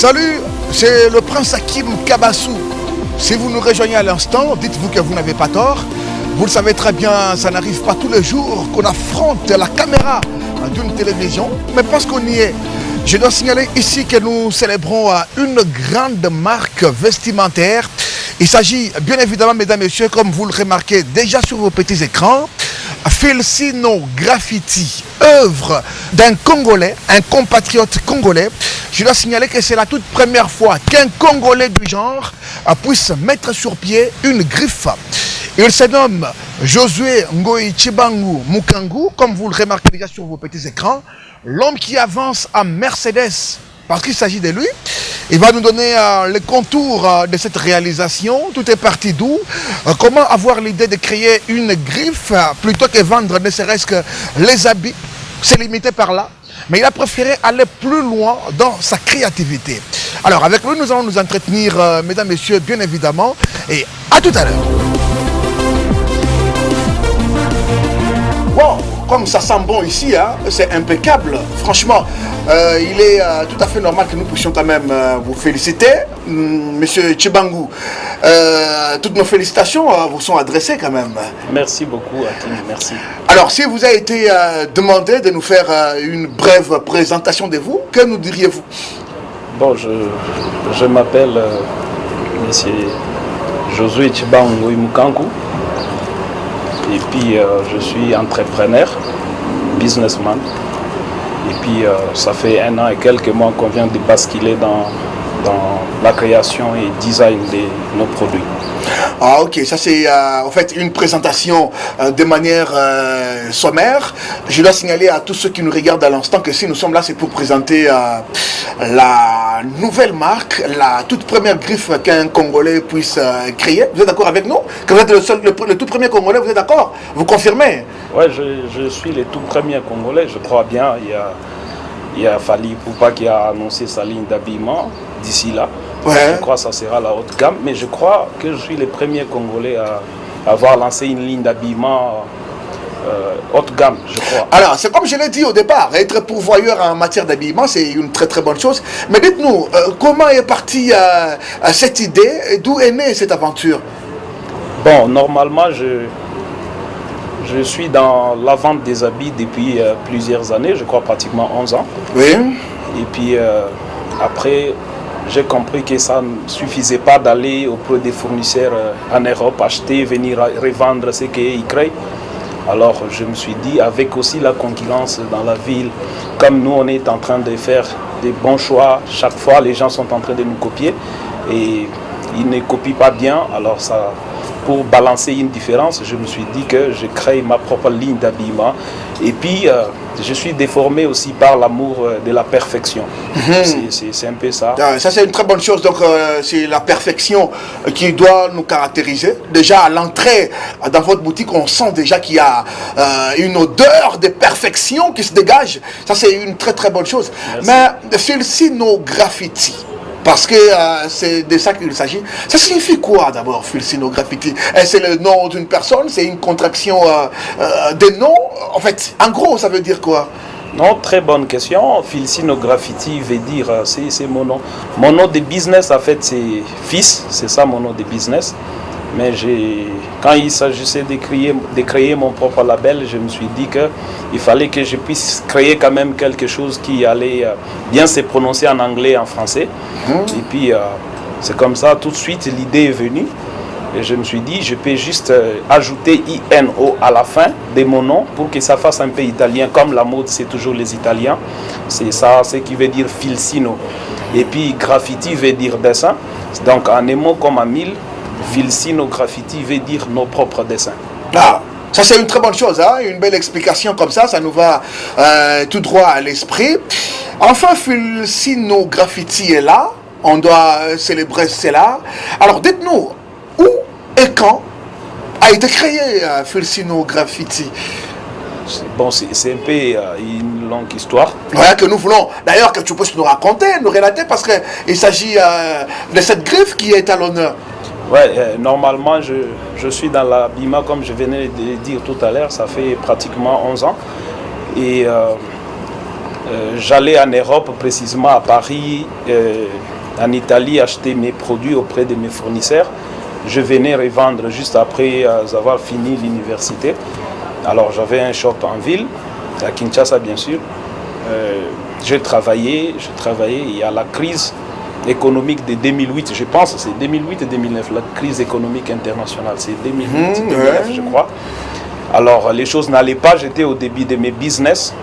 Salut, c'est le prince Hakim Kabassou. Si vous nous rejoignez à l'instant, dites-vous que vous n'avez pas tort. Vous le savez très bien, ça n'arrive pas tous les jours qu'on affronte la caméra d'une télévision, mais parce qu'on y est. Je dois signaler ici que nous célébrons une grande marque vestimentaire. Il s'agit bien évidemment, mesdames et messieurs, comme vous le remarquez déjà sur vos petits écrans, Filsino Graffiti, œuvre d'un Congolais, un compatriote congolais. Je dois signaler que c'est la toute première fois qu'un Congolais du genre puisse mettre sur pied une griffe. Il se nomme Josué Ngoï Chibangu Mukangu, comme vous le remarquez déjà sur vos petits écrans, l'homme qui avance en Mercedes, parce qu'il s'agit de lui. Il va nous donner les contours de cette réalisation. Tout est parti d'où? Comment avoir l'idée de créer une griffe plutôt que vendre ne serait-ce que les habits? C'est limité par là. Mais il a préféré aller plus loin dans sa créativité. Alors avec lui, nous allons nous entretenir, mesdames, messieurs, bien évidemment. Et à tout à l'heure. Wow, comme ça sent bon ici, hein, c'est impeccable. Franchement, il est tout à fait normal que nous puissions quand même vous féliciter. Monsieur Chibangu, toutes nos félicitations vous sont adressées quand même. Merci beaucoup, Hakim, merci. Alors, si vous avez été demandé de nous faire une brève présentation de vous, que nous diriez-vous? Bon, je m'appelle monsieur Josué Chibangu Mukangu. Et puis, je suis entrepreneur, businessman. Et puis, ça fait 1 an et quelques mois qu'on vient de basculer dans la création et design de nos produits. Ah ok, ça c'est en fait une présentation de manière sommaire. Je dois signaler à tous ceux qui nous regardent à l'instant que si nous sommes là, c'est pour présenter la nouvelle marque, la toute première griffe qu'un Congolais puisse créer. Vous êtes d'accord avec nous? Que vous êtes le tout premier Congolais, vous êtes d'accord? Vous confirmez? Oui, je suis le tout premier Congolais, je crois bien. Il y a Fali Poupa qui a annoncé sa ligne d'habillement d'ici là. Ouais. Je crois que ça sera la haute gamme, mais je crois que je suis le premier Congolais à avoir lancé une ligne d'habillement haute gamme, je crois. Alors, c'est comme je l'ai dit au départ, être pourvoyeur en matière d'habillement, c'est une très très bonne chose. Mais dites-nous, comment est partie cette idée et d'où est née cette aventure? Bon, normalement, je suis dans la vente des habits depuis plusieurs années, je crois pratiquement 11 ans. Oui. Et puis après, j'ai compris que ça ne suffisait pas d'aller auprès des fournisseurs en Europe, acheter, venir revendre ce qu'ils créent. Alors je me suis dit, avec aussi la concurrence dans la ville, comme nous on est en train de faire des bons choix, chaque fois les gens sont en train de nous copier et ils ne copient pas bien, alors ça... Pour balancer une différence, je me suis dit que je crée ma propre ligne d'habillement. Et puis, je suis déformé aussi par l'amour de la perfection. C'est un peu ça. Ça, c'est une très bonne chose. Donc, c'est la perfection qui doit nous caractériser. Déjà, à l'entrée dans votre boutique, on sent déjà qu'il y a une odeur de perfection qui se dégage. Ça, c'est une très, très bonne chose. Merci. Mais Filsino Graffiti, parce que c'est de ça qu'il s'agit. Ça signifie quoi d'abord, Filsino Graffiti? C'est le nom d'une personne? C'est une contraction des noms? En fait, en gros, ça veut dire quoi? Non, très bonne question. Filsino Graffiti veut dire, c'est mon nom. Mon nom de business, en fait, c'est Fils. C'est ça mon nom de business. Mais quand il s'agissait de créer mon propre label, je me suis dit qu'il fallait que je puisse créer quand même quelque chose qui allait bien se prononcer en anglais et en français. Et puis, c'est comme ça, tout de suite, l'idée est venue. Et je me suis dit, je peux juste ajouter INO à la fin de mon nom pour que ça fasse un peu italien. Comme la mode, c'est toujours les Italiens. C'est ça, ce qui veut dire Filsino. Et puis, graffiti veut dire dessin. Donc, en un mot comme en 1000, Filsino Graffiti veut dire nos propres dessins. Ah, ça c'est une très bonne chose, hein? Une belle explication comme ça nous va tout droit à l'esprit. Enfin, Filsino Graffiti est là, on doit célébrer cela. Alors dites-nous, où et quand a été créé Filsino Graffiti? Bon, c'est un peu une longue histoire. Ouais, que nous voulons, d'ailleurs, que tu puisses nous raconter, nous relater, parce qu'il s'agit de cette griffe qui est à l'honneur. Ouais, normalement, je suis dans l'habillement, comme je venais de le dire tout à l'heure, ça fait pratiquement 11 ans. Et j'allais en Europe, précisément à Paris, en Italie, acheter mes produits auprès de mes fournisseurs. Je venais revendre juste après avoir fini l'université. Alors j'avais un shop en ville, à Kinshasa bien sûr. J'ai travaillé, il y a la crise économique de 2008, je pense, c'est 2008 et 2009, la crise économique internationale, c'est 2008-2009 je crois. Alors les choses n'allaient pas, j'étais au début de mes business.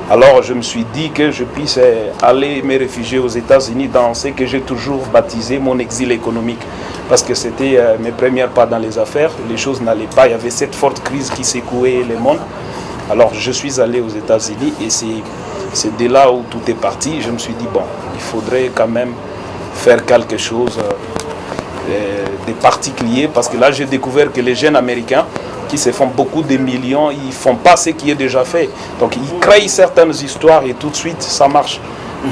Alors je me suis dit que je puisse aller me réfugier aux États-Unis dans ce que j'ai toujours baptisé mon exil économique. Parce que c'était mes premiers pas dans les affaires, les choses n'allaient pas, il y avait cette forte crise qui secouait le monde. Alors je suis allé aux États-Unis et c'est de là où tout est parti. Je me suis dit, bon, il faudrait quand même faire quelque chose de particulier. Parce que là, j'ai découvert que les jeunes Américains qui se font beaucoup de millions, ils ne font pas ce qui est déjà fait. Donc ils créent certaines histoires et tout de suite, ça marche.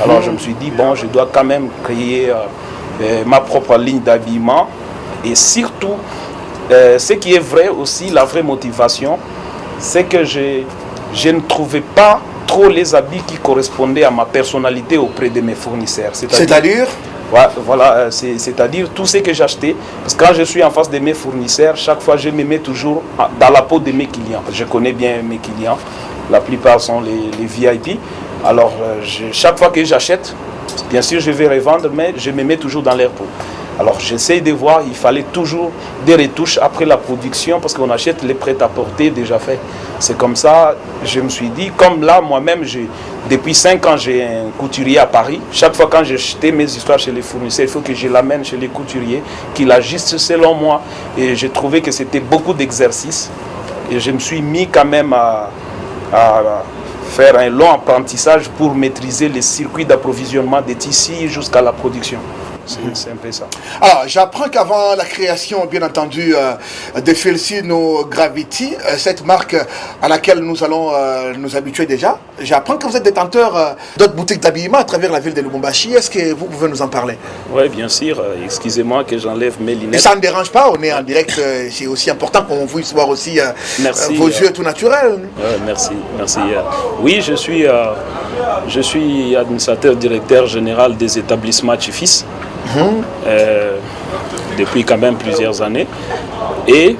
Alors je me suis dit, bon, je dois quand même créer ma propre ligne d'habillement. Et surtout, ce qui est vrai aussi, la vraie motivation, c'est que je ne trouvais pas trop les habits qui correspondaient à ma personnalité auprès de mes fournisseurs. C'est-à-dire ouais, voilà, c'est-à-dire tout ce que j'achetais. Parce que quand je suis en face de mes fournisseurs, chaque fois je me mets toujours dans la peau de mes clients. Je connais bien mes clients, la plupart sont les VIP. Alors chaque fois que j'achète, bien sûr je vais revendre, mais je me mets toujours dans leur peau. Alors j'essaie de voir, il fallait toujours des retouches après la production parce qu'on achète les prêt-à-porter déjà faits. C'est comme ça, je me suis dit, comme là moi-même, depuis 5 ans j'ai un couturier à Paris. Chaque fois quand j'ai acheté mes histoires chez les fournisseurs, il faut que je l'amène chez les couturiers, qu'ils l'ajustent selon moi. Et j'ai trouvé que c'était beaucoup d'exercices. Et je me suis mis quand même à faire un long apprentissage pour maîtriser les circuits d'approvisionnement des tissus jusqu'à la production. C'est un peu ça. Alors, j'apprends qu'avant la création, bien entendu, de Felsino Gravity, cette marque à laquelle nous allons nous habituer déjà, j'apprends que vous êtes détenteur d'autres boutiques d'habillement à travers la ville de Lubumbashi. Est-ce que vous pouvez nous en parler? Oui, bien sûr. Excusez-moi que j'enlève mes lunettes. Et ça ne dérange pas, on est en direct, c'est aussi important qu'on puisse voir aussi vos yeux tout naturels. Merci. Oui, je suis administrateur directeur général des établissements Tifis. Depuis quand même plusieurs années. Et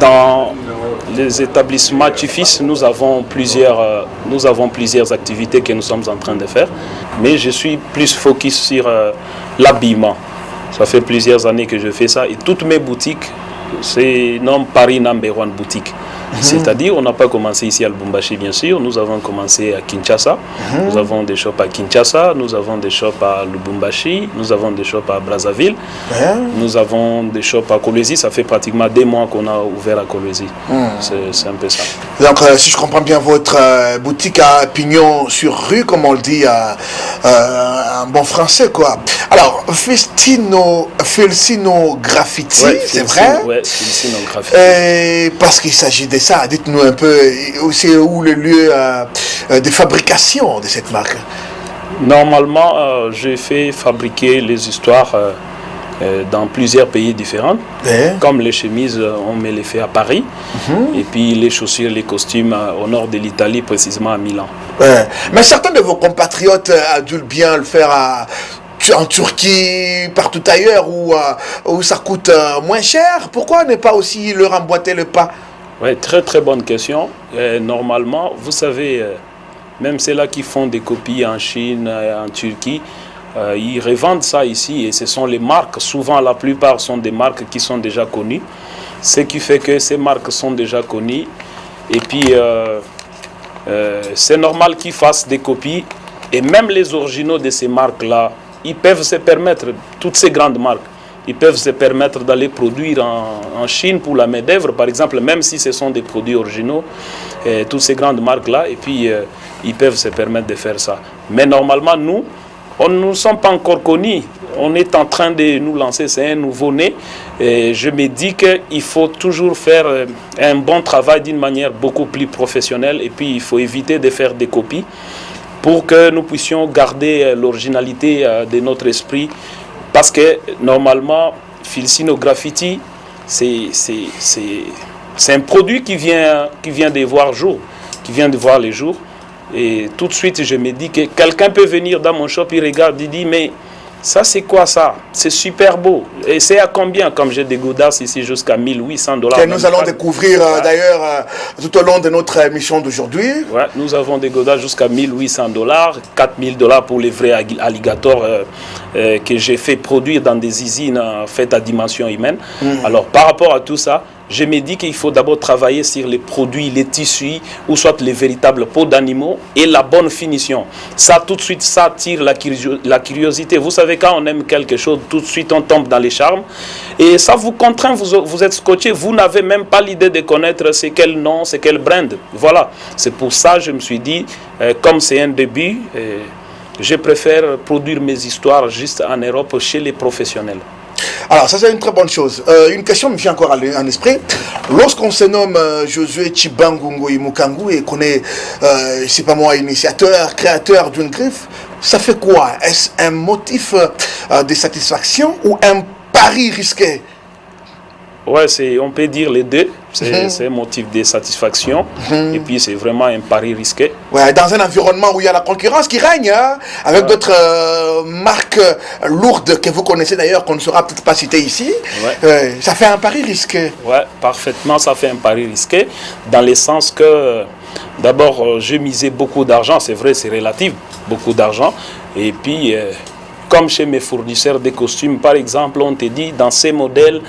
dans les établissements Tifis, nous avons plusieurs activités que nous sommes en train de faire. Mais je suis plus focus sur l'habillement. Ça fait plusieurs années que je fais ça. Et toutes mes boutiques, c'est nom Paris No. 1 boutique. C'est-à-dire, on n'a pas commencé ici à Lubumbashi, bien sûr. Nous avons commencé à Kinshasa. Nous avons des shops à Kinshasa, nous avons des shops à Lubumbashi, nous avons des shops à Brazzaville, nous avons des shops à Kolwezi. Ça fait pratiquement 2 mois qu'on a ouvert à Kolwezi. C'est un peu ça. Donc, si je comprends bien, votre boutique à pignon sur rue, comme on le dit en bon français, quoi. Alors, Felsino Graffiti, ouais, c'est vrai? Oui, Felsino Graffiti. Parce qu'il s'agit de ça, dites-nous un peu, c'est où le lieu de fabrication de cette marque? Normalement, j'ai fait fabriquer les histoires dans plusieurs pays différents. Comme les chemises, on me les fait à Paris. Et puis les chaussures, les costumes au nord de l'Italie, précisément à Milan. Mais certains de vos compatriotes ont dû bien le faire en Turquie, partout ailleurs, où ça coûte moins cher. Pourquoi ne pas aussi leur emboîter le pas? Oui, très très bonne question. Normalement, vous savez, même ceux-là qui font des copies en Chine, en Turquie, ils revendent ça ici et ce sont les marques. Souvent, la plupart sont des marques qui sont déjà connues. Ce qui fait que ces marques sont déjà connues. Et puis, c'est normal qu'ils fassent des copies. Et même les originaux de ces marques-là, ils peuvent se permettre, toutes ces grandes marques, ils peuvent se permettre d'aller produire en Chine pour la main-d'œuvre, par exemple, même si ce sont des produits originaux, toutes ces grandes marques-là, et puis ils peuvent se permettre de faire ça. Mais normalement, nous, on ne sommes pas encore connus. On est en train de nous lancer, c'est un nouveau-né. Et je me dis qu'il faut toujours faire un bon travail d'une manière beaucoup plus professionnelle, et puis il faut éviter de faire des copies pour que nous puissions garder l'originalité de notre esprit. Parce que normalement, Felsino Graffiti, c'est un produit qui vient de voir jour, qui vient de voir les jours. Et tout de suite, je me dis que quelqu'un peut venir dans mon shop, il regarde, il dit, mais ça, c'est quoi ça? C'est super beau. Et c'est à combien? Comme j'ai des godasses ici jusqu'à 1800 dollars. Que nous allons découvrir d'ailleurs tout au long de notre émission d'aujourd'hui. Ouais, nous avons des godasses jusqu'à 1800 dollars, 4000 dollars pour les vrais alligators que j'ai fait produire dans des usines faites à dimension humaine. Alors, par rapport à tout ça, je me dis qu'il faut d'abord travailler sur les produits, les tissus, ou soit les véritables peaux d'animaux et la bonne finition. Ça, tout de suite, ça attire la curiosité. Vous savez, quand on aime quelque chose, tout de suite, on tombe dans les charmes. Et ça vous contraint, vous êtes scotché, vous n'avez même pas l'idée de connaître c'est quel nom, c'est quel brand. Voilà. C'est pour ça que je me suis dit, comme c'est un début, je préfère produire mes histoires juste en Europe chez les professionnels. Alors, ça, c'est une très bonne chose. Une question me vient encore à l'esprit. Lorsqu'on se nomme Josué Chibangu Ngoyi Mukangu et qu'on est, c'est pas moi, initiateur, créateur d'une griffe, ça fait quoi? Est-ce un motif de satisfaction ou un pari risqué? Ouais, on peut dire les deux. C'est un motif de satisfaction. Et puis, c'est vraiment un pari risqué. Ouais, dans un environnement où il y a la concurrence qui règne, hein, avec d'autres marques lourdes que vous connaissez d'ailleurs, qu'on ne saura peut-être pas citer ici. Ça fait un pari risqué. Ouais, parfaitement, ça fait un pari risqué. Dans le sens que, d'abord, j'ai misé beaucoup d'argent. C'est vrai, c'est relatif, beaucoup d'argent. Et puis, comme chez mes fournisseurs de costumes, par exemple, on te dit, dans ces modèles,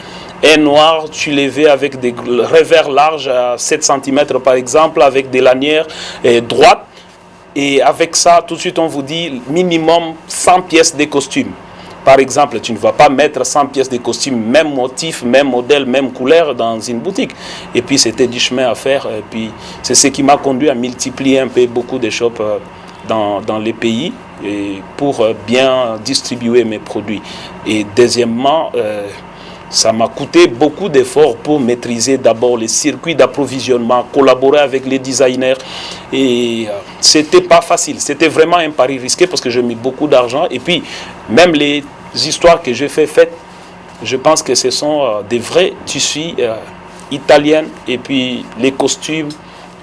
un noir, tu l'avais avec des revers larges à 7 cm par exemple, avec des lanières droites. Et avec ça, tout de suite, on vous dit minimum 100 pièces de costume. Par exemple, tu ne vas pas mettre 100 pièces de costume, même motif, même modèle, même couleur dans une boutique. Et puis, c'était du chemin à faire. Et puis, c'est ce qui m'a conduit à multiplier un peu beaucoup de shops dans les pays et pour bien distribuer mes produits. Et deuxièmement, ça m'a coûté beaucoup d'efforts pour maîtriser d'abord les circuits d'approvisionnement, collaborer avec les designers. Et c'était pas facile. C'était vraiment un pari risqué parce que j'ai mis beaucoup d'argent. Et puis, même les histoires que j'ai faites, je pense que ce sont des vrais tissus italiens. Et puis, les costumes,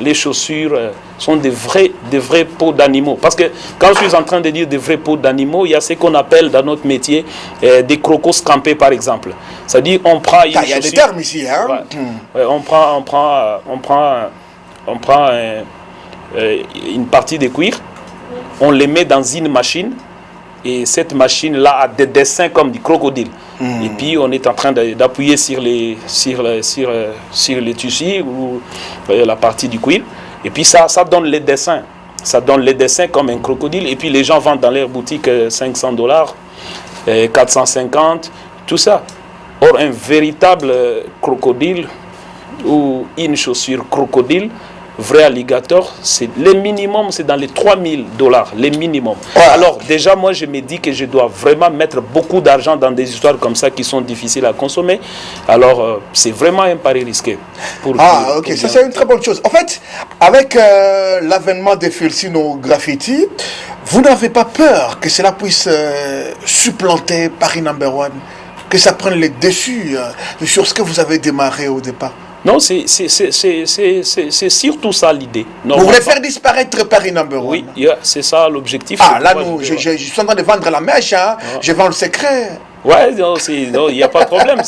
les chaussures sont des vrais peaux d'animaux. Parce que quand je suis en train de dire des vrais peaux d'animaux, il y a ce qu'on appelle dans notre métier des crocos scampés, par exemple. C'est-à-dire, on prend une il y a des termes ici, hein? Ouais, on prend une partie de cuir, on les met dans une machine, et cette machine-là a des dessins comme du crocodile. Et puis on est en train d'appuyer sur les tissus ou la partie du cuir. Et puis ça donne les dessins. Ça donne les dessins comme un crocodile. Et puis les gens vendent dans leur boutique 500 dollars, 450, tout ça. Or un véritable crocodile ou une chaussure crocodile, vrai alligator, c'est le minimum, c'est dans les 3000 dollars, le minimum. Ouais. Alors déjà, moi, je me dis que je dois vraiment mettre beaucoup d'argent dans des histoires comme ça qui sont difficiles à consommer. Alors, c'est vraiment un pari risqué. Ok, ça c'est une très bonne chose. En fait, avec l'avènement des Filsino Graffiti, vous n'avez pas peur que cela puisse supplanter Paris No. 1, que ça prenne les dessus sur ce que vous avez démarré au départ? Non, c'est surtout ça l'idée. Vous voulez faire disparaître Paris No. 1? Oui, c'est ça l'objectif. Ah, là, je suis en train de vendre la mèche, hein. Je vends le secret. Ouais, il n'y a pas de problème.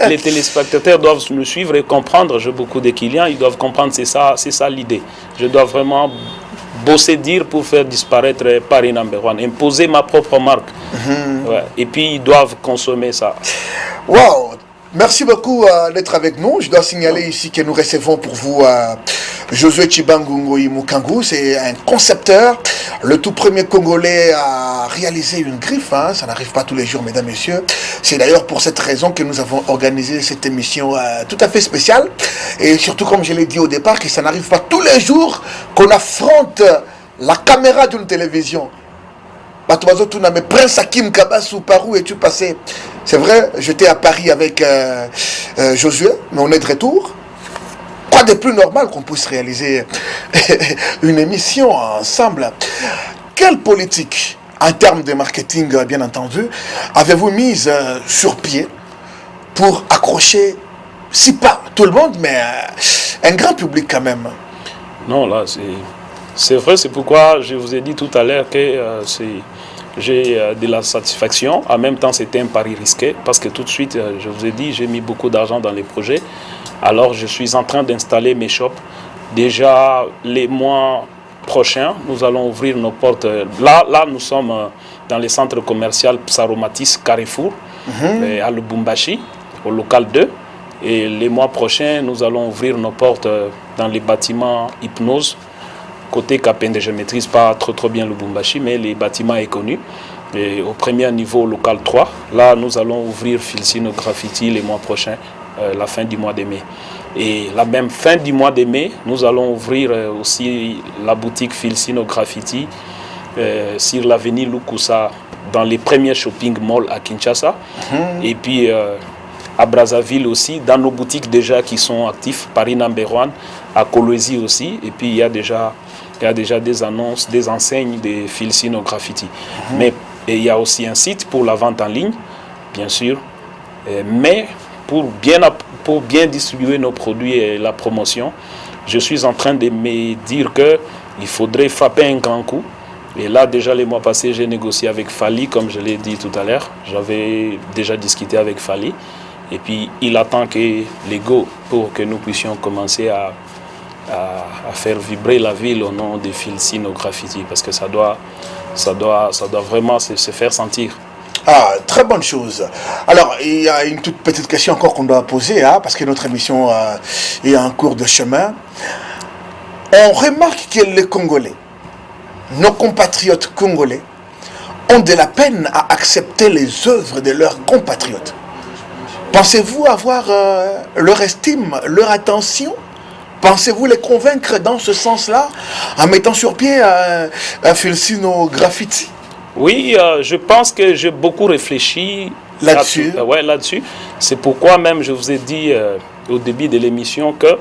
Les téléspectateurs doivent me suivre et comprendre. J'ai beaucoup de clients, ils doivent comprendre, c'est ça l'idée. Je dois vraiment bosser dire pour faire disparaître Paris No. 1, imposer ma propre marque. Ouais. Et puis, ils doivent consommer ça. Wow! Merci beaucoup d'être avec nous. Je dois signaler ici que nous recevons pour vous Josué Chibangu Ngoyi Mukangu. C'est un concepteur, le tout premier Congolais à réaliser une griffe. Hein. Ça n'arrive pas tous les jours, mesdames, messieurs. C'est d'ailleurs pour cette raison que nous avons organisé cette émission tout à fait spéciale. Et surtout, comme je l'ai dit au départ, que ça n'arrive pas tous les jours qu'on affronte la caméra d'une télévision. Mais Prince Hakim Kabassou, par où es-tu passé? C'est vrai, j'étais à Paris avec Josué, mais on est de retour. Quoi de plus normal qu'on puisse réaliser une émission ensemble? Quelle politique, en termes de marketing bien entendu, avez-vous mise sur pied pour accrocher, si pas tout le monde, mais un grand public quand même? Non, là, C'est vrai, c'est pourquoi je vous ai dit tout à l'heure que j'ai de la satisfaction. En même temps, c'était un pari risqué parce que tout de suite, je vous ai dit, j'ai mis beaucoup d'argent dans les projets. Alors, je suis en train d'installer mes shops. Déjà, les mois prochains, nous allons ouvrir nos portes. Là, nous sommes dans le centre commercial Psaromatis Carrefour, à Lubumbashi, au local 2. Et les mois prochains, nous allons ouvrir nos portes dans les bâtiments Hypnose. Côté Kapende, je ne maîtrise pas trop bien Lubumbashi, mais les bâtiments est connu. Et au premier niveau, local 3, là, nous allons ouvrir Filsino Graffiti les mois prochains, la fin du mois de mai. Et la même fin du mois de mai, nous allons ouvrir aussi la boutique Filsino Graffiti sur l'avenue Lukusa, dans les premiers shopping malls à Kinshasa. Et puis à Brazzaville aussi, dans nos boutiques déjà qui sont actifs, Paris Number 1, à Kolwezi aussi. Et puis il y a déjà des annonces, des enseignes de Filsino Graffiti. Mais il y a aussi un site pour la vente en ligne, bien sûr. Mais pour bien distribuer nos produits et la promotion, je suis en train de me dire qu'il faudrait frapper un grand coup. Et là, déjà, les mois passés, j'ai négocié avec Fali, comme je l'ai dit tout à l'heure. J'avais déjà discuté avec Fali. Et puis, il attend que les go pour que nous puissions commencer à faire vibrer la ville au nom de Filsino Graffiti. Parce que ça doit vraiment se faire sentir. Ah, très bonne chose. Alors, il y a une toute petite question encore qu'on doit poser, parce que notre émission est en cours de chemin. On remarque que les Congolais, nos compatriotes congolais, ont de la peine à accepter les œuvres de leurs compatriotes. Pensez-vous avoir leur estime, leur attention? Pensez-vous les convaincre dans ce sens-là, en mettant sur pied un Filsino Graffiti? Oui, je pense que j'ai beaucoup réfléchi là-dessus. Là-dessus. C'est pourquoi même je vous ai dit au début de l'émission que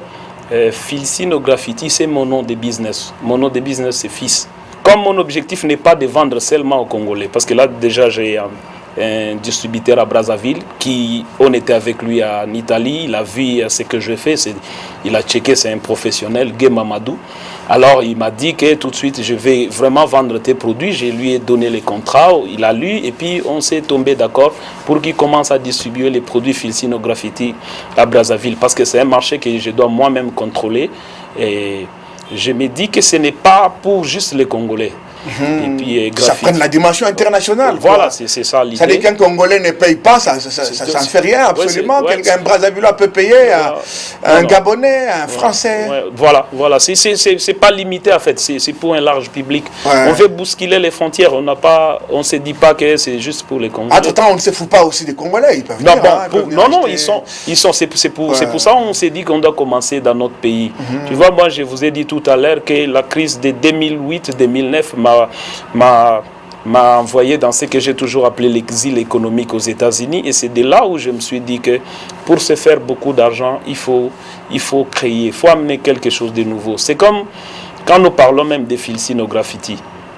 Filsino Graffiti, c'est mon nom de business. Mon nom de business, c'est Fils. Comme mon objectif n'est pas de vendre seulement aux Congolais, parce que là déjà j'ai un distributeur à Brazzaville on était avec lui en Italie, il a vu ce que je fais, il a checké, c'est un professionnel, Guy Mamadou. Alors il m'a dit que tout de suite je vais vraiment vendre tes produits, je lui ai donné les contrats, il a lu et puis on s'est tombé d'accord pour qu'il commence à distribuer les produits Filsino Graffiti à Brazzaville, parce que c'est un marché que je dois moi-même contrôler et je me dis que ce n'est pas pour juste les Congolais. Et puis, ça prend la dimension internationale. Voilà, c'est ça l'idée. Ça dit qu'un Congolais ne paye pas, ça ne fait rien, absolument. Quelqu'un Brazzavillois peut payer, un Gabonais, un Français. Voilà. C'est pas limité en fait, c'est pour un large public. On veut bousculer les frontières, on ne se dit pas que c'est juste pour les Congolais. Entre-temps, on ne se fout pas aussi des Congolais, ils peuvent venir. C'est pour ça qu'on s'est dit qu'on doit commencer dans notre pays. Tu vois, moi je vous ai dit tout à l'heure que la crise de 2008-2009 m'a envoyé dans ce que j'ai toujours appelé l'exil économique aux États-Unis. Et c'est de là où je me suis dit que pour se faire beaucoup d'argent, il faut créer, il faut amener quelque chose de nouveau. C'est comme quand nous parlons même des Filsino Graffiti.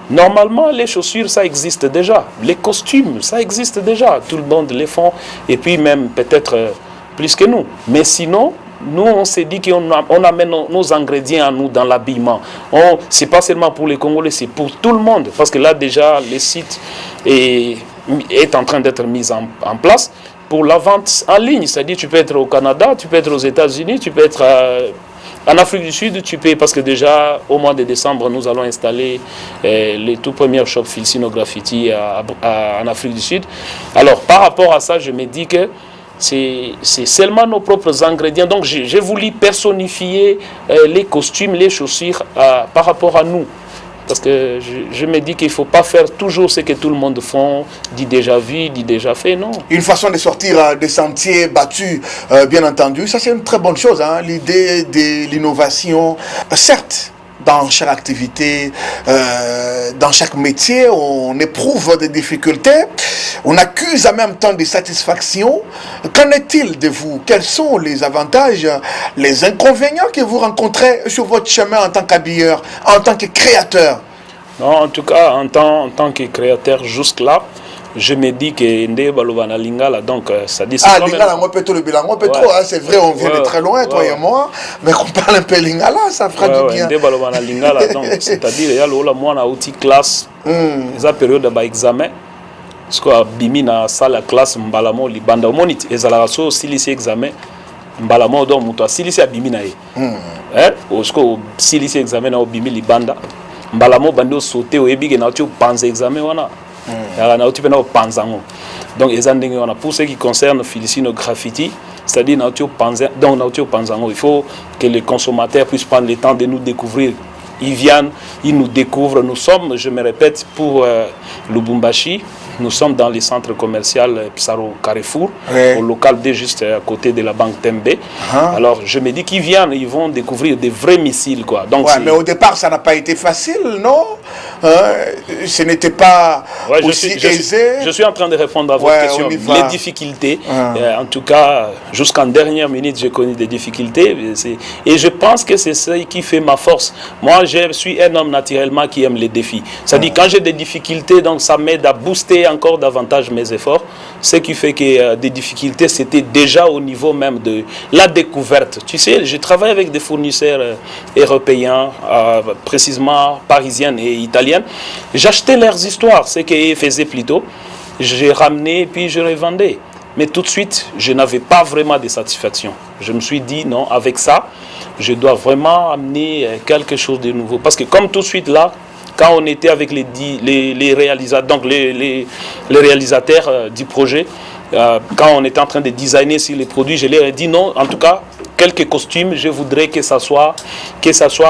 Normalement, les chaussures, ça existe déjà. Les costumes, ça existe déjà. Tout le monde les font. Et puis même peut-être plus que nous. Mais sinon, nous, on s'est dit qu'on amène nos ingrédients à nous dans l'habillement. Ce n'est pas seulement pour les Congolais, c'est pour tout le monde. Parce que là, déjà, le site est en train d'être mis en place pour la vente en ligne. C'est-à-dire, tu peux être au Canada, tu peux être aux États-Unis, tu peux être en Afrique du Sud, parce que déjà, au mois de décembre, nous allons installer les tout premiers shops Filsino Graffiti en Afrique du Sud. Alors, par rapport à ça, je me dis que c'est seulement nos propres ingrédients. Donc j'ai voulu personnifier les costumes, les chaussures par rapport à nous. Parce que je me dis qu'il ne faut pas faire toujours ce que tout le monde fait, dit déjà vu, dit déjà fait, non. Une façon de sortir des sentiers battus, bien entendu, ça c'est une très bonne chose, l'idée de l'innovation. Certes, dans chaque activité, dans chaque métier, on éprouve des difficultés, on accuse en même temps des satisfactions. Qu'en est-il de vous? Quels sont les avantages, les inconvénients que vous rencontrez sur votre chemin en tant qu'habilleur, en tant que créateur? Non, en tout cas, en tant que créateur, jusque-là, je me dis que Nde Baloba na Lingala, donc ça dit... Ah, Lingala, moi, peut-être le bilan, moi, peut-être trop, hein, c'est vrai, on vient de très loin, toi et moi, mais qu'on parle un peu Lingala, ça fera du bien. Nde Baloba na Lingala, donc, c'est-à-dire, il y a le moi, on a outil classe, les période de examen, parce que Bimi na salle classe, Mbalamo, Libanda, Monit, et Zalaraso, si lycée examen, Mbalamo, donc, Moutoua, si lycée à Bimi na parce que si lycée examen, na Bimi, Libanda, Mbalamo, Bando, sauté, au Ebig, et na tu penses examen, voilà. Donc, pour ce qui concerne Felicino Graffiti, c'est-à-dire il faut que les consommateurs puissent prendre le temps de nous découvrir. Ils viennent, ils nous découvrent. Nous sommes, je me répète, pour Lubumbashi, nous sommes dans le centre commercial Psaro Carrefour, au local D juste à côté de la banque Tembe. Alors je me dis qu'ils viennent, ils vont découvrir des vrais missiles, quoi. Donc, mais au départ, ça n'a pas été facile, non? Ce n'était pas aussi aisé. Je suis en train de répondre à votre question. Les difficultés, en tout cas, jusqu'en dernière minute, j'ai connu des difficultés. Et je pense que c'est ça qui fait ma force. Moi, je suis un homme naturellement qui aime les défis. C'est-à-dire, quand j'ai des difficultés, donc ça m'aide à booster encore davantage mes efforts. Ce qui fait que des difficultés, c'était déjà au niveau même de la découverte. Tu sais, je travaille avec des fournisseurs européens, précisément parisiennes et italiennes. J'achetais leurs histoires, ce qu'ils faisaient plutôt. J'ai ramené et puis je revendais. Mais tout de suite, je n'avais pas vraiment de satisfaction. Je me suis dit, non, avec ça, je dois vraiment amener quelque chose de nouveau. Parce que comme tout de suite là, quand on était avec les réalisateurs, donc les réalisateurs du projet, quand on était en train de designer sur les produits, je leur ai dit non, en tout cas, quelques costumes, je voudrais que ça soit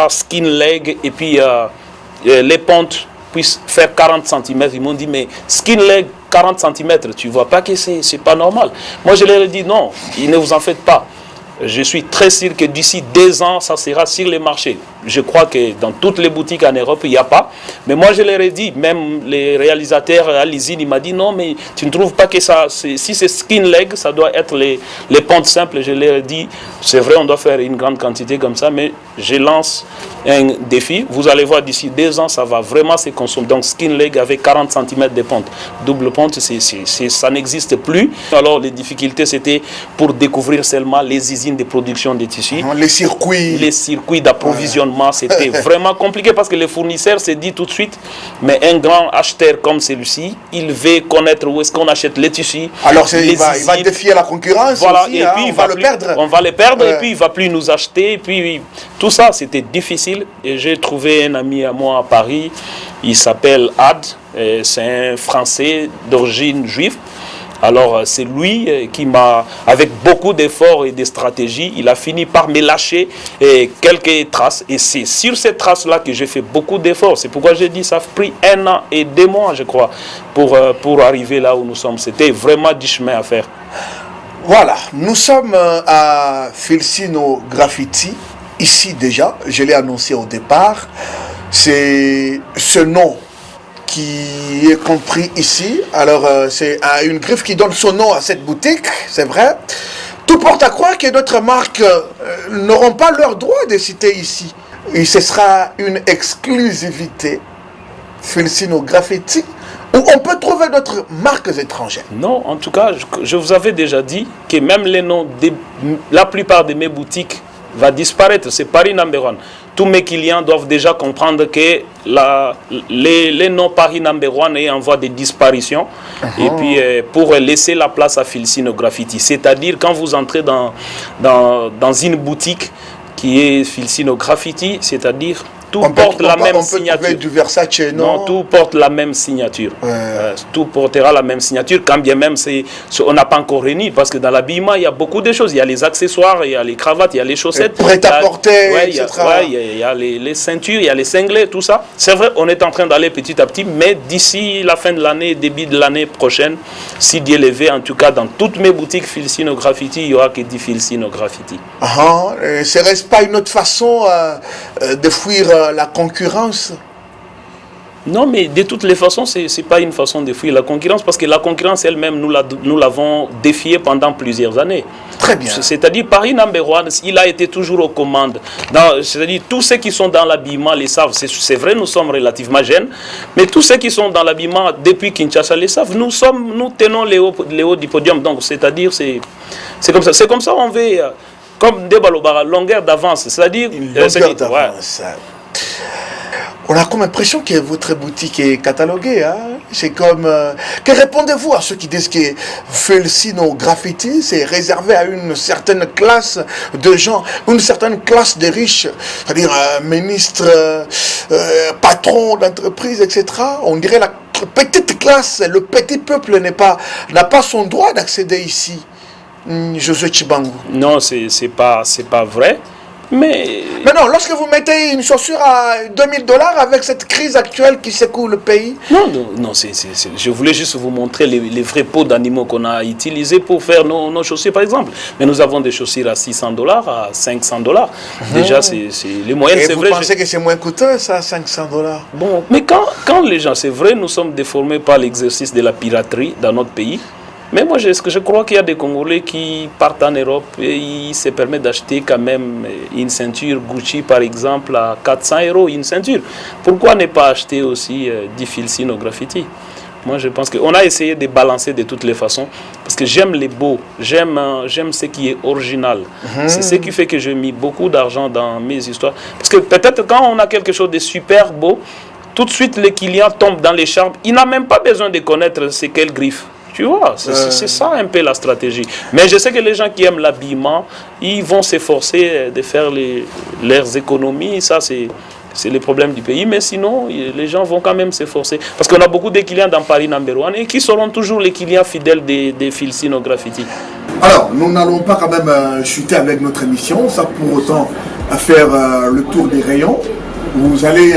skin leg et puis les pontes puissent faire 40 cm. Ils m'ont dit, mais skin leg 40 cm, tu ne vois pas que c'est pas normal. Moi, je leur ai dit non, ne vous en faites pas. Je suis très sûr que d'ici 2 ans, ça sera sur les marchés. Je crois que dans toutes les boutiques en Europe, il n'y a pas. Mais moi, je leur ai dit, même les réalisateurs à l'usine, ils m'ont dit non, mais tu ne trouves pas que ça, si c'est skin leg, ça doit être les pontes simples. Je leur ai dit, c'est vrai, on doit faire une grande quantité comme ça, mais je lance un défi. Vous allez voir, d'ici 2 ans, ça va vraiment se consommer. Donc, skin leg avec 40 cm de ponte. Double ponte, ça n'existe plus. Alors, les difficultés, c'était pour découvrir seulement les usines de production de tissus. Les circuits d'approvisionnement, c'était vraiment compliqué parce que les fournisseurs se disent tout de suite, mais un grand acheteur comme celui-ci, il veut connaître où est-ce qu'on achète les tissus. Alors il va défier la concurrence. Voilà, aussi, et puis on va le perdre. On va le perdre et puis il ne va plus nous acheter. Et puis tout ça, c'était difficile. Et j'ai trouvé un ami à moi à Paris, il s'appelle Ad, c'est un Français d'origine juive. Alors c'est lui qui m'a, avec beaucoup d'efforts et de stratégies, il a fini par me lâcher quelques traces. Et c'est sur ces traces-là que j'ai fait beaucoup d'efforts. C'est pourquoi j'ai dit ça a pris 1 an et 2 mois, je crois, pour arriver là où nous sommes. C'était vraiment du chemin à faire. Voilà, nous sommes à Felicino Graffiti. Ici déjà, je l'ai annoncé au départ, c'est ce nom qui est compris ici. Alors c'est une griffe qui donne son nom à cette boutique, c'est vrai. Tout porte à croire que d'autres marques n'auront pas leur droit de citer ici. Et ce sera une exclusivité Felicino Graffiti, où on peut trouver d'autres marques étrangères. Non, en tout cas, je vous avais déjà dit que même les noms de la plupart de mes boutiques va disparaître. C'est Paris number 1. Tous mes clients doivent déjà comprendre que les noms Paris number 1 est en voie de disparition. Et puis pour laisser la place à Felicino Graffiti. C'est-à-dire quand vous entrez dans une boutique qui est Felicino Graffiti, c'est-à-dire tout porte la même signature. Du Versace, non, tout porte la même signature. Tout portera la même signature, quand bien même on n'a pas encore réuni, parce que dans l'habillement, il y a beaucoup de choses. Il y a les accessoires, il y a les cravates, il y a les chaussettes. Prêt-à-porter, etc. Il y a les ceintures, il y a les cinglés, tout ça. C'est vrai, on est en train d'aller petit à petit, mais d'ici la fin de l'année, début de l'année prochaine, si Dieu le veut, en tout cas, dans toutes mes boutiques Felicino Graffiti, il n'y aura que du Felicino Graffiti. Serait-ce pas une autre façon de fuir la concurrence? Non, mais de toutes les façons, ce n'est pas une façon de fuir la concurrence, parce que la concurrence elle-même, nous l'avons défiée pendant plusieurs années. Très bien. C'est-à-dire, Paris Number One, il a été toujours aux commandes. C'est-à-dire, tous ceux qui sont dans l'habillement les savent. C'est vrai, nous sommes relativement jeunes, mais tous ceux qui sont dans l'habillement depuis Kinshasa les savent. Nous tenons les hauts du podium. Donc, c'est-à-dire, c'est comme ça. C'est comme ça, on veut, comme des balobara, longueur d'avance. C'est-à-dire, longueur d'avance. On a comme l'impression que votre boutique est cataloguée. Hein? C'est comme... que répondez-vous à ceux qui disent que Felsino Graffiti, c'est réservé à une certaine classe de gens, une certaine classe de riches, c'est-à-dire ministre, patron d'entreprise, etc. On dirait la petite classe, le petit peuple n'a pas son droit d'accéder ici. Josué Tshibangou. Non, c'est pas vrai. Mais non, lorsque vous mettez une chaussure à $2000 avec cette crise actuelle qui secoue le pays. Non, je voulais juste vous montrer les vrais pots d'animaux qu'on a utilisés pour faire nos chaussures, par exemple. Mais nous avons des chaussures à $600, à $500. Déjà, c'est les moyennes, c'est vrai. Vous pensez que c'est moins coûteux, ça, $500? Bon, mais quand les gens, c'est vrai, nous sommes déformés par l'exercice de la piraterie dans notre pays. Mais moi, je crois qu'il y a des Congolais qui partent en Europe et ils se permettent d'acheter quand même une ceinture Gucci, par exemple, à 400 €, une ceinture. Pourquoi ne pas acheter aussi du Filsino Graffiti? Moi, je pense qu'on a essayé de balancer de toutes les façons, parce que j'aime les beaux, j'aime ce qui est original. C'est ce qui fait que j'ai mis beaucoup d'argent dans mes histoires. Parce que peut-être quand on a quelque chose de super beau, tout de suite, les clients tombent dans les charmes. Il n'a même pas besoin de connaître c'est quelle griffe. Tu vois, c'est ça un peu la stratégie. Mais je sais que les gens qui aiment l'habillement, ils vont s'efforcer de faire leurs économies. Ça, c'est le problème du pays. Mais sinon, les gens vont quand même s'efforcer. Parce qu'on a beaucoup de clients dans Paris Number One et qui seront toujours les clients fidèles des Filsino Graffiti. Alors, nous n'allons pas quand même chuter avec notre émission, sans pour autant faire le tour des rayons. Vous allez...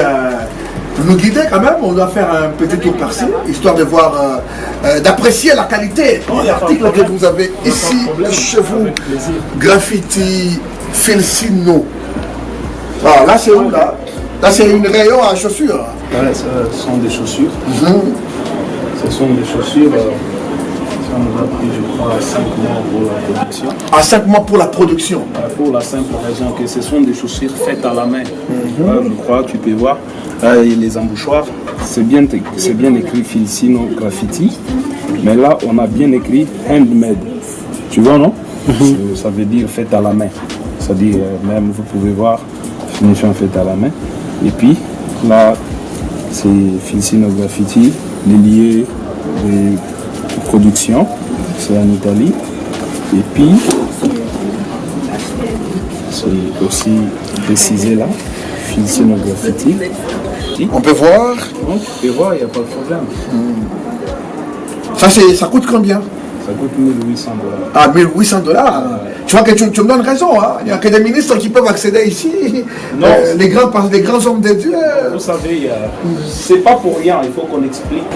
nous guider quand même, on doit faire un petit tour par-ci, histoire de voir, d'apprécier la qualité de l'article que vous avez ici chez vous. Graffiti Filsino. Ah, là c'est où là? Là c'est une rayon à chaussures. Ouais, ce sont des chaussures. Ce sont des chaussures. Ça nous a pris, je crois, 5 mois pour la production. À 5 mois pour la production. Pour la simple raison que ce sont des chaussures faites à la main. Je crois, tu peux voir. Là, les embouchoirs, c'est bien écrit Filsino Graffiti. Mais là, on a bien écrit handmade. Tu vois, non? Ça veut dire fait à la main. C'est-à-dire, même, vous pouvez voir, finition faite à la main. Et puis, là, c'est Filsino Graffiti, les liés de production, c'est en Italie. Et puis, c'est aussi précisé là, Filsino Graffiti. On peut voir? Donc, tu peux voir, il n'y a pas de problème. Ça coûte combien? Ça coûte $1800. Ah, $1800. Tu vois que tu me donnes raison, hein? Il n'y a que des ministres qui peuvent accéder ici. Non, les grands hommes de Dieu. Vous savez, c'est pas pour rien, il faut qu'on explique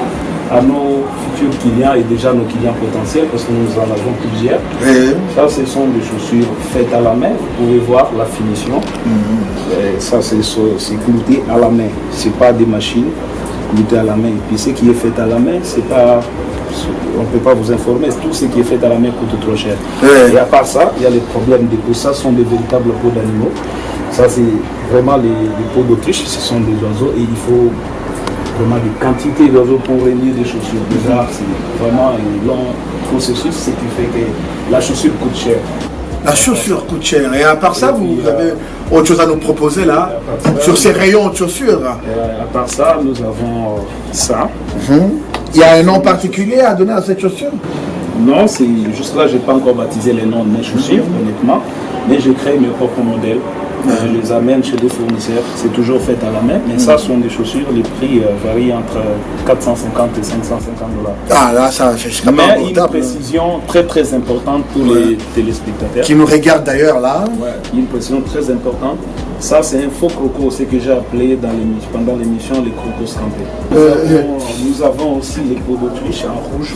à nos futurs clients et déjà nos clients potentiels, parce que nous en avons plusieurs. Ça, ce sont des chaussures faites à la main. Vous pouvez voir la finition. Ça, c'est clouté à la main. C'est pas des machines clouté à la main. Et puis ce qui est fait à la main, c'est pas... On ne peut pas vous informer, tout ce qui est fait à la main coûte trop cher. Et à part ça, il y a les problèmes des peaux. Ça sont des véritables peaux d'animaux. Ça, c'est vraiment les peaux d'Autriche. Ce sont des oiseaux et il faut vraiment des quantités d'oiseaux pour réunir des chaussures. Déjà, c'est vraiment un long processus, ce qui fait que la chaussure coûte cher. La chaussure coûte cher. Et à part ça, vous avez autre chose à nous proposer là, sur ces rayons de chaussures? À part ça, nous avons ça. Il y a un nom particulier à donner à cette chaussure? Non, c'est juste là, je n'ai pas encore baptisé les noms de mes chaussures, honnêtement. Mais je crée mes propres modèles. Je les amène chez des fournisseurs. C'est toujours fait à la main. Mais ça sont des chaussures. Les prix varient entre 450 et $550. Ah là, ça, c'est quand même mais une précision très très importante pour les téléspectateurs. Qui nous regardent d'ailleurs là. Une précision très importante. Ça, c'est un faux croco, ce que j'ai appelé pendant l'émission les crocos campés. Nous avons aussi les peaux d'Autriche en rouge.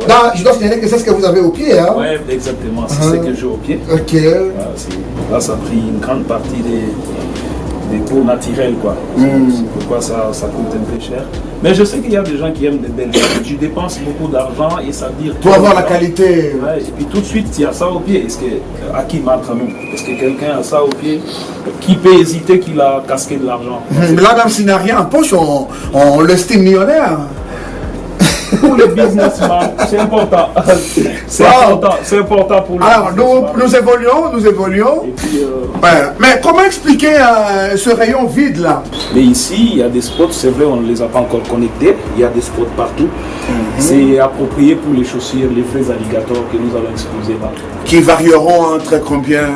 Là, je dois signaler que c'est ce que vous avez au pied. Hein? Oui, exactement. C'est ce que j'ai au pied. Ok. Là, ça a pris une grande partie des peaux naturelles, quoi. C'est pourquoi ça coûte un peu cher. Mais je sais qu'il y a des gens qui aiment des belles choses. Tu dépenses beaucoup d'argent et ça dure. Pour avoir la qualité. Ouais, et puis tout de suite, il y a ça au pied. Est-ce que, à qui m'entre nous? Est-ce que quelqu'un a ça au pied? Qui peut hésiter qu'il a casqué de l'argent? Là, même s'il n'a rien en poche, on l'estime millionnaire. Pour les businessmen, c'est important. C'est important pour les Alors, nous évoluons. Et puis, Ouais. Mais comment expliquer ce rayon vide là? mais ici, il y a des spots, c'est vrai, on ne les a pas encore connectés. Il y a des spots partout. C'est approprié pour les chaussures, les vrais alligators que nous allons exposer là. Qui varieront entre combien?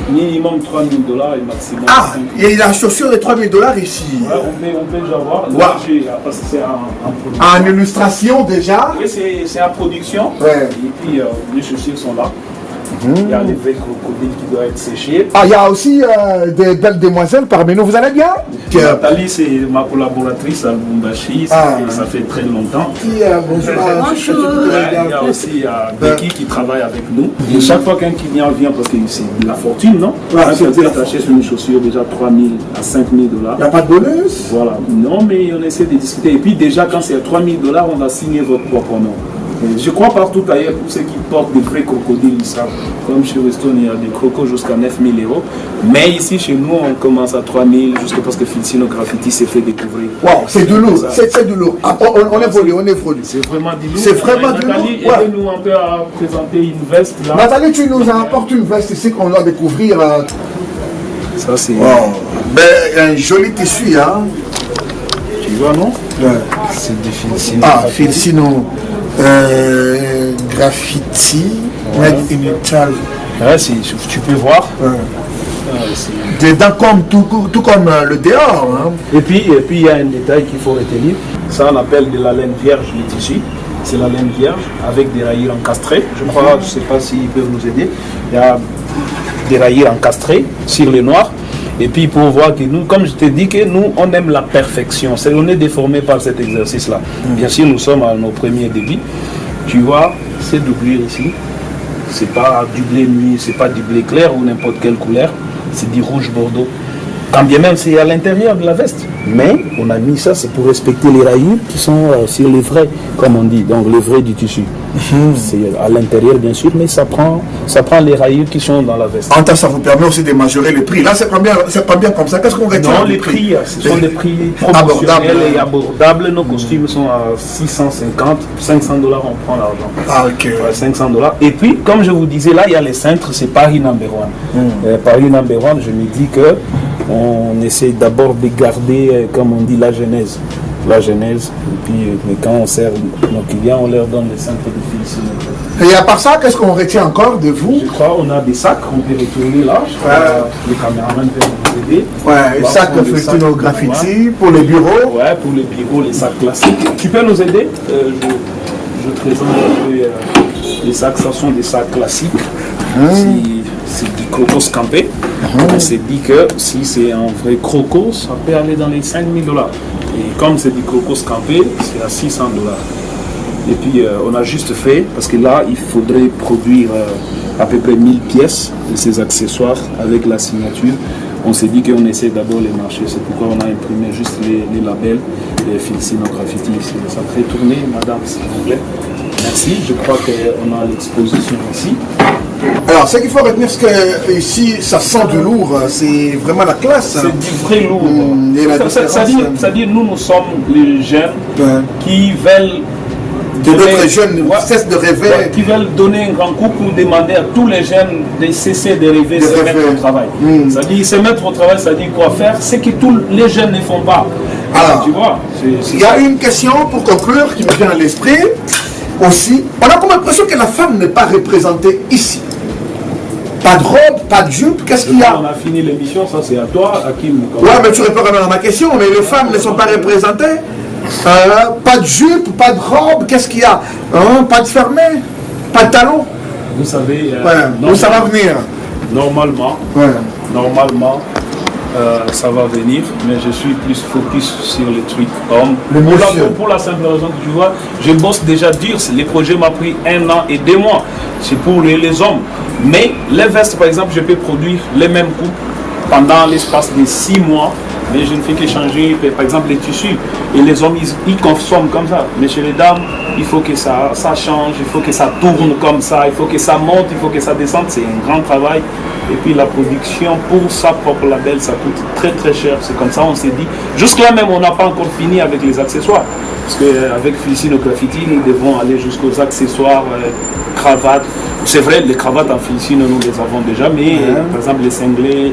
Minimum 3 000 $ et maximum 5 Ah, 000. il y a la chaussure de 3 000 $ ici. Ouais, on peut déjà voir. Wow. Là, parce que c'est en production. En illustration déjà. Oui, c'est en production. Ouais. Et puis, les chaussures sont là. Il y a les vrais crocodiles qui doivent être séchés. Ah, il y a aussi des belles demoiselles parmi nous. Vous allez bien? Nathalie, c'est ma collaboratrice à Lubumbashi. Ça fait très longtemps. Bonjour. Il y a aussi Becky qui travaille avec nous. Et chaque fois qu'un client vient, parce que c'est de la fortune, non? C'est-à-dire attaché sur une chaussure déjà 3 000 à 5 000 $. Il n'y a pas de bonus? Voilà. Non, mais on essaie de discuter. Et puis déjà, quand c'est à 3 000 $, on va signer votre propre nom. Je crois partout ailleurs, pour ceux qui portent des vrais crocodiles, ça, comme chez Weston, il y a des crocos jusqu'à 9 000 €. Mais ici, chez nous, on commence à 3 000, jusqu'à parce que Filsino Graffiti s'est fait découvrir. Wow, c'est du lourd, c'est du lourd. Ah, on évolue. C'est vraiment du lourd. C'est vraiment du lourd. Nathalie, aidez-nous un peu à présenter une veste là. Nathalie, tu nous apportes une veste ici qu'on doit découvrir. Ça, c'est. Wow. Ben, un joli tissu, hein. Tu vois, non? Ouais. C'est du Filsino. Ah, Filsino Graffiti, made in Italy. Ouais, tu peux voir. Dedans comme tout comme le dehors. Hein. Et puis il y a un détail qu'il faut retenir. Ça on appelle de la laine vierge le tissu. C'est la laine vierge avec des rayures encastrées. Je crois, je ne sais pas s'ils peuvent nous aider. Il y a des rayures encastrées sur le noir. Et puis pour voir que nous, comme je t'ai dit, que nous on aime la perfection. On est déformé par cet exercice-là. Bien sûr, nous sommes à nos premiers débits. Tu vois, ces doublures ici, c'est pas du blé nuit, c'est pas du blé clair ou n'importe quelle couleur, c'est du rouge bordeaux. Quand bien même c'est à l'intérieur de la veste. Mais on a mis ça, c'est pour respecter les rayures qui sont sur les vrais, comme on dit, donc les vrais du tissu. C'est à l'intérieur bien sûr, mais ça prend les rayures qui sont dans la veste. En temps, ça vous permet aussi de majorer les prix. Là, c'est pas bien comme ça. Qu'est-ce qu'on retient? Non, les prix, ce sont des prix promotionnels et abordables. Nos costumes sont à 650, 500 $, on prend l'argent. Ah, ok. Ouais, 500 $. Et puis, comme je vous disais, là, il y a les cintres, c'est Paris number one. Paris number one, je me dis que on essaie d'abord de garder, comme on dit, la genèse. Et puis mais quand on sert nos clients, on leur donne les cintres de Filsino. Et à part ça, qu'est-ce qu'on retient encore de vous? Je crois qu'on a des sacs, on peut retourner là. Les caméramans peuvent nous aider. Ouais, les sacs de Filsino Graffiti pour les bureaux. Ouais, pour les bureaux, les sacs classiques. Tu peux nous aider? Je présente un peu les sacs, ce sont des sacs classiques. C'est du crocos campé. On s'est dit que si c'est un vrai crocos, ça peut aller dans les 5 000 $. Et comme c'est du crocos campé, c'est à 600 $. Et puis on a juste fait, parce que là il faudrait produire à peu près 1000 pièces de ces accessoires avec la signature. On s'est dit qu'on essaie d'abord les marchés, c'est pourquoi on a imprimé juste les labels, les Filsino Graffiti. Ça peut tourner, madame, s'il vous plaît. Merci, je crois qu'on a l'exposition ici. Alors, ce qu'il faut retenir, c'est que ici, ça sent du lourd, c'est vraiment la classe. C'est du vrai lourd. C'est-à-dire, nous sommes les jeunes qui veulent... D'autres jeunes cessent de rêver. Qui veulent donner un grand coup pour demander à tous les jeunes de cesser de rêver, de se mettre au travail. C'est-à-dire, se mettre au travail, c'est-à-dire quoi faire, c'est que tous les jeunes ne font pas. Alors, tu vois, il y a une question pour conclure qui me vient à l'esprit. Aussi, on a comme l'impression que la femme n'est pas représentée ici. Pas de robe, pas de jupe, qu'est-ce qu'il y a? On a fini l'émission, ça c'est à toi, à qui nous... Ouais, mais tu réponds quand même à ma question, mais les femmes ne sont pas représentées. Pas de jupe, pas de robe, qu'est-ce qu'il y a? Pas de fermé, pas de talons. Vous savez... où ça va venir? Normalement, ça va venir, mais je suis plus focus sur les trucs hommes. Pour la simple raison que tu vois, je bosse déjà dur. Les projets m'ont pris 1 an et 2 mois. C'est pour les hommes. Mais les vestes, par exemple, je peux produire les mêmes coupes pendant l'espace de 6 mois, mais je ne fais qu'échanger, par exemple, les tissus. Et les hommes, ils consomment comme ça. Mais chez les dames, il faut que ça change, il faut que ça tourne comme ça, il faut que ça monte, il faut que ça descende. C'est un grand travail. Et puis la production pour sa propre label, ça coûte très très cher. C'est comme ça, on s'est dit. Jusque-là même, on n'a pas encore fini avec les accessoires. Parce qu'avec Filcino Graffiti, nous devons aller jusqu'aux accessoires, cravates. C'est vrai, les cravates en Filcino, nous les avons déjà, mais par exemple les cinglés,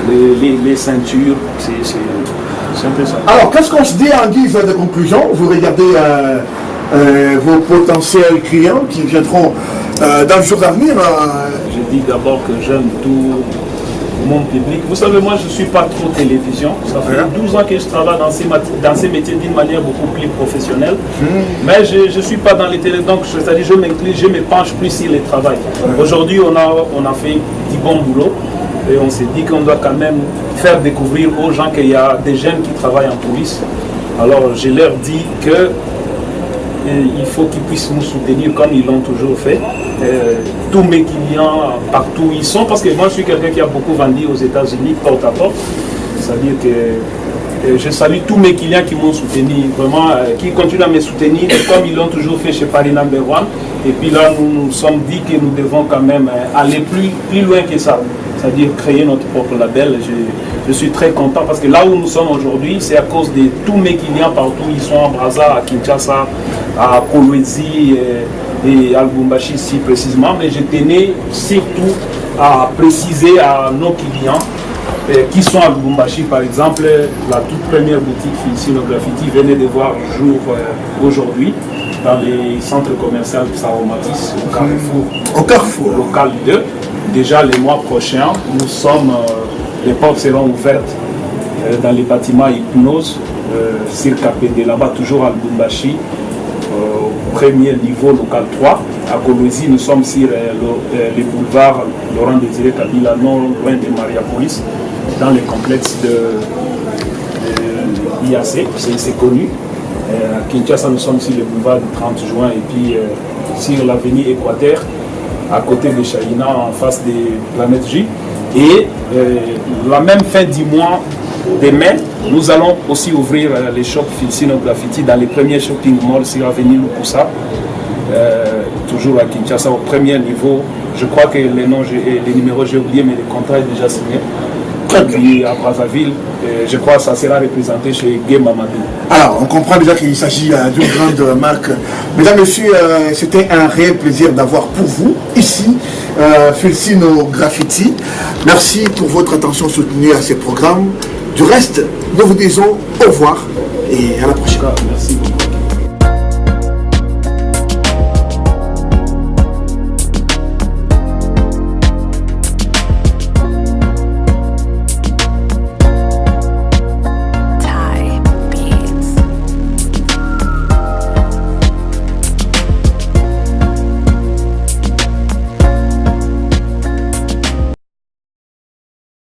les ceintures, c'est un peu ça. Alors, qu'est-ce qu'on se dit en guise de conclusion? Vous regardez vos potentiels clients qui viendront dans le jour à venir. Je dis d'abord que j'aime tout mon public. Vous savez, moi, je ne suis pas trop télévision. Ça fait 12 ans que je travaille dans ces métiers d'une manière beaucoup plus professionnelle. Mais je ne suis pas dans les télé, donc c'est-à-dire je me penche plus sur le travail. Aujourd'hui, on a fait du bon boulot. Et on s'est dit qu'on doit quand même faire découvrir aux gens qu'il y a des jeunes qui travaillent en police. Alors je leur dis que il faut qu'ils puissent nous soutenir comme ils l'ont toujours fait. Tous mes clients, partout où ils sont, parce que moi je suis quelqu'un qui a beaucoup vendu aux États-Unis porte à porte. C'est-à-dire que je salue tous mes clients qui m'ont soutenu, vraiment, qui continuent à me soutenir comme ils l'ont toujours fait chez Paris No. 1. Et puis là, nous nous sommes dit que nous devons quand même aller plus loin que ça. C'est-à-dire créer notre propre label. Je suis très content parce que là où nous sommes aujourd'hui, c'est à cause de tous mes clients partout. Ils sont à Brazza, à Kinshasa, à Kolwezi et à Lubumbashi ici précisément. Mais je tenais surtout à préciser à nos clients qui sont à Lubumbashi par exemple, la toute première boutique Filcino Graffiti venait de voir jour aujourd'hui dans les centres commerciaux de Saromatis au Carrefour. Au Carrefour local 2. Déjà les mois prochains, les portes seront ouvertes dans les bâtiments Hypnose, Cirque APD là-bas, toujours à Lubumbashi, au premier niveau local 3. À Kolwezi, nous sommes sur les boulevards Laurent Désiré Kabila, non loin de Mariapolis, dans le complexe de IAC, c'est connu. À Kinshasa, nous sommes sur le boulevard du 30 juin et puis sur l'avenue Équateur, à côté de Chahina, en face des Planètes J. Et la même fin du mois de mai, nous allons aussi ouvrir les shops Filcino Graffiti dans les premiers shopping malls sur l'avenue Lukusa, toujours à Kinshasa, au premier niveau. Je crois que les numéros j'ai oublié, mais le contrat est déjà signé. Et puis à Brazzaville, je crois que ça sera représenté chez Gay Mamadou. Alors, on comprend déjà qu'il s'agit d'une grande marque. Mesdames, Messieurs, c'était un réel plaisir d'avoir pour vous, ici, Filcino Graffiti. Merci pour votre attention soutenue à ces programmes. Du reste, nous vous disons au revoir et à la prochaine. Merci beaucoup.